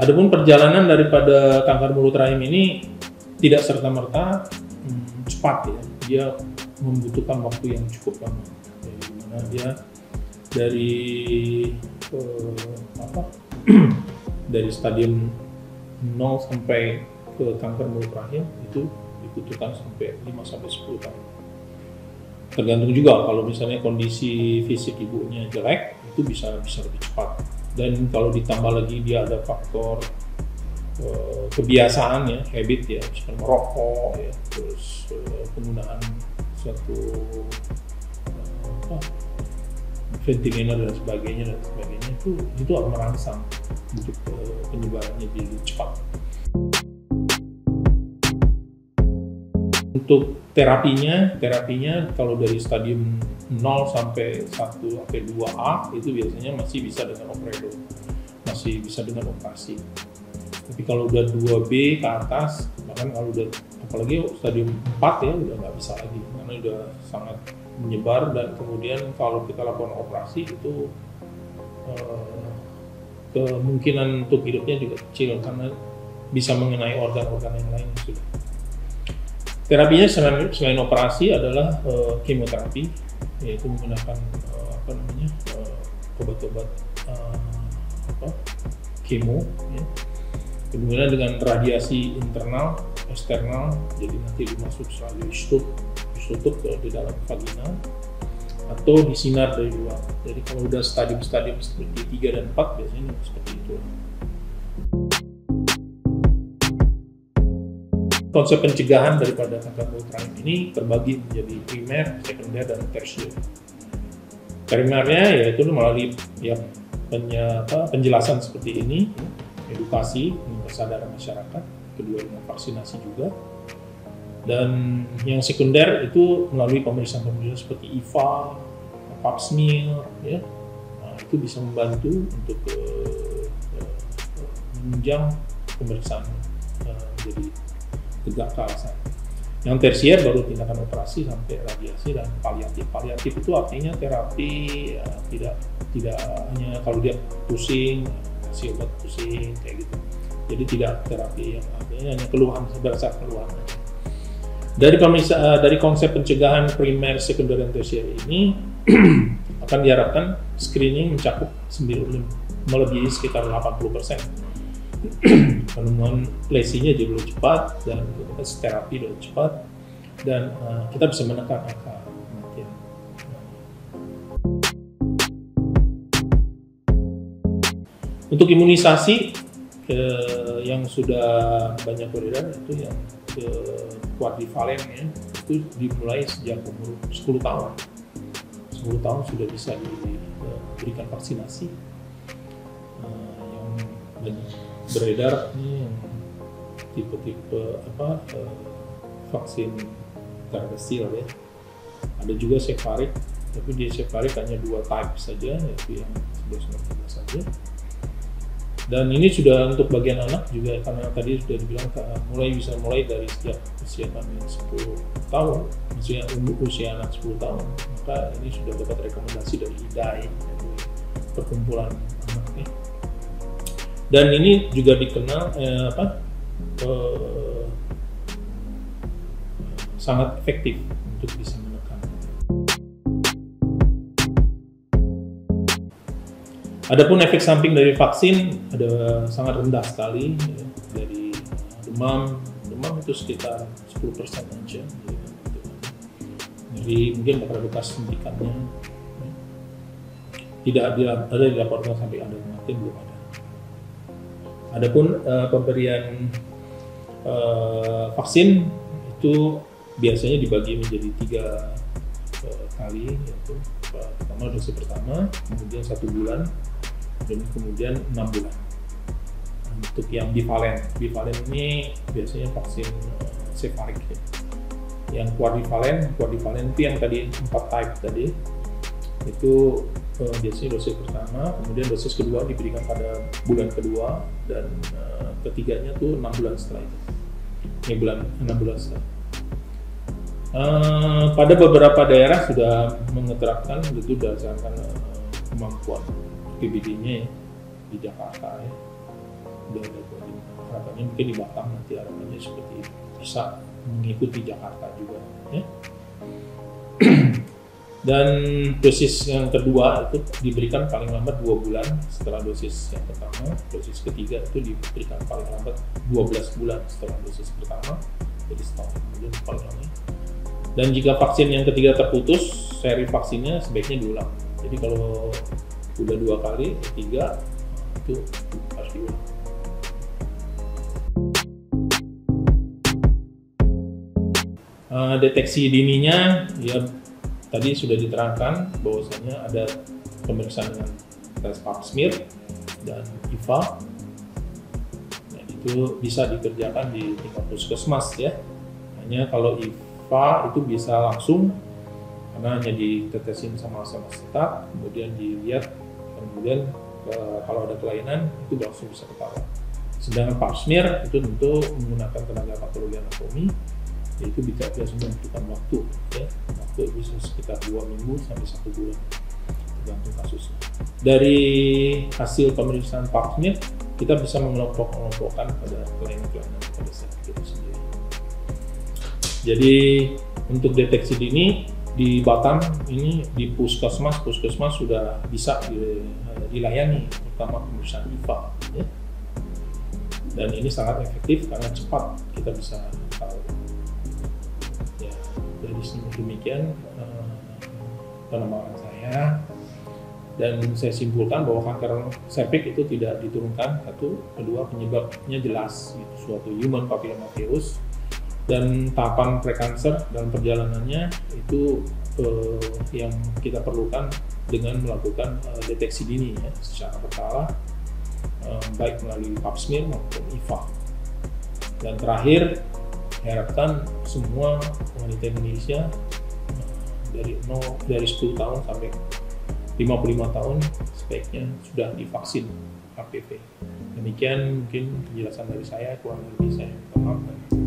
Adapun perjalanan daripada kanker mulut rahim ini tidak serta-merta cepat ya, dia membutuhkan waktu yang cukup lama. Dimana dia dari dari stadium 0 sampai ke kanker mulut rahim itu dibutuhkan sampai 5-10 tahun. Tergantung juga kalau misalnya kondisi fisik ibunya jelek, itu bisa lebih cepat. Dan kalau ditambah lagi dia ada faktor kebiasaan ya, habit ya, misalnya merokok ya, terus penggunaan suatu ventilator dan sebagainya itu akan merangsang untuk penyebarannya jadi cepat. Untuk terapinya kalau dari stadium 0 sampai 1 sampai 2A itu biasanya masih bisa dengan operador, masih bisa dengan operasi. Tapi kalau udah 2B ke atas, bahkan kalau udah apalagi stadium 4 ya udah nggak bisa lagi karena udah sangat menyebar, dan kemudian kalau kita lakukan operasi itu kemungkinan untuk hidupnya juga kecil karena bisa mengenai organ-organ yang lain sudah. Terapinya selain operasi adalah kemoterapi, yaitu menggunakan obat-obat kemo, ya. Kemudian dengan radiasi internal, eksternal, jadi nanti dimasuk selalu ditutup di dalam vagina atau disinar dari luar. Jadi kalau udah stadium-stadium seperti 3 dan 4 biasanya seperti itu. Konsep pencegahan daripada kanker mulut rahim ini terbagi menjadi primer, sekunder, dan tersier. Primernya yaitu melalui penjelasan seperti ini, edukasi, kesadaran masyarakat, kedua dengan vaksinasi juga. Dan yang sekunder itu melalui pemeriksaan seperti IVA, pap smear, ya. Nah, itu bisa membantu untuk menunjang pemeriksaan menjadi tegak ke alasan. Yang tersier baru tindakan operasi sampai radiasi dan paliatif. Paliatif itu artinya terapi tidak hanya kalau dia pusing, kasih obat pusing kayak gitu. Jadi tidak terapi yang artinya hanya keluhan, berdasar keluhan. Dari konsep pencegahan primer, sekunder, dan tersier ini akan diharapkan screening mencakup melebihi sekitar 80%. Penemuan lesinya jadi lebih cepat dan terapi lebih cepat, dan kita bisa menekan angka kematian. Untuk imunisasi yang sudah banyak beredar itu yang quadrivalen ya, itu dimulai sejak umur 10 tahun. 10 tahun sudah bisa diberikan vaksinasi. Yang banyak beredar ini yang tipe-tipe vaksin Gardasil ya. Ada juga Cefarik, tapi di Cefarik hanya 2 type saja, yaitu yang 11-13 saja. Dan ini sudah untuk bagian anak juga, karena tadi sudah dibilang bisa mulai dari sejak usia 10 tahun, maksudnya usia anak 10 tahun, maka ini sudah dapat rekomendasi dari IDAI, perkumpulan anak ya. Dan ini juga dikenal sangat efektif untuk bisa menekan. Adapun efek samping dari vaksin ada sangat rendah sekali ya, dari demam itu sekitar 10% aja. Jadi mungkin pada bekas suntikannya tidak ada dilaporkan sampai ada kematian, belum ada. Adapun pemberian vaksin itu biasanya dibagi menjadi 3 kali, yaitu pertama dosis pertama, kemudian 1 bulan, dan kemudian 6 bulan. Untuk yang bivalen ini biasanya vaksin Cefarik ya. Yang quadrivalen itu yang tadi 4 type tadi, itu biasanya dosis pertama, kemudian dosis kedua diberikan pada bulan kedua, dan ketiganya tuh 6 bulan setelah itu. 6 bulan setelah. Pada beberapa daerah sudah mengeterapkan itu berdasarkan kemampuan PBD-nya ya, di Jakarta ya. Udah ada kewajiban. Harapannya mungkin di Batam nanti harapannya seperti itu, bisa mengikuti Jakarta juga ya. Dan dosis yang kedua itu diberikan paling lambat 2 bulan setelah dosis yang pertama. Dosis ketiga itu diberikan paling lambat 12 bulan setelah dosis pertama, jadi setahun kemudian paling lama. Dan jika vaksin yang ketiga terputus, seri vaksinnya sebaiknya diulang. Jadi kalau udah 2 kali, ketiga itu harus diulang. Deteksi dininya ya tadi sudah diterangkan bahwasanya ada pemeriksaan dengan tes pap smear dan IVA. Nah, itu bisa dikerjakan di tingkat puskesmas ya. Hanya kalau IVA itu bisa langsung karena hanya ditetesin sama asam asetat, kemudian dilihat, kemudian kalau ada kelainan itu langsung bisa ketahuan. Sedangkan pap smear itu tentu menggunakan tenaga patologi anatomi, itu biasa membutuhkan waktu ya, waktu bisa sekitar 2 minggu sampai 1 bulan tergantung kasusnya. Dari hasil pemeriksaan pap smear kita bisa mengelompokkan pada kelainan-kelainan pada sel itu sendiri. Jadi untuk deteksi dini di Batam ini di puskesmas sudah bisa dilayani, terutama pemeriksaan IVA ya. Dan ini sangat efektif karena cepat kita bisa tahu. Dari demikian pengembangan saya, dan saya simpulkan bahwa kanker serviks itu tidak diturunkan. Satu, kedua penyebabnya jelas, itu suatu human papillomavirus, dan tahapan prekanser dalam perjalanannya itu yang kita perlukan dengan melakukan deteksi dini ya, secara berkala, baik melalui pap smear maupun IVA. Dan terakhir, harapkan semua wanita Indonesia dari 10 tahun sampai 55 tahun sebaiknya sudah divaksin HPV. Demikian mungkin penjelasan dari saya, kurang lebih saya minta maaf.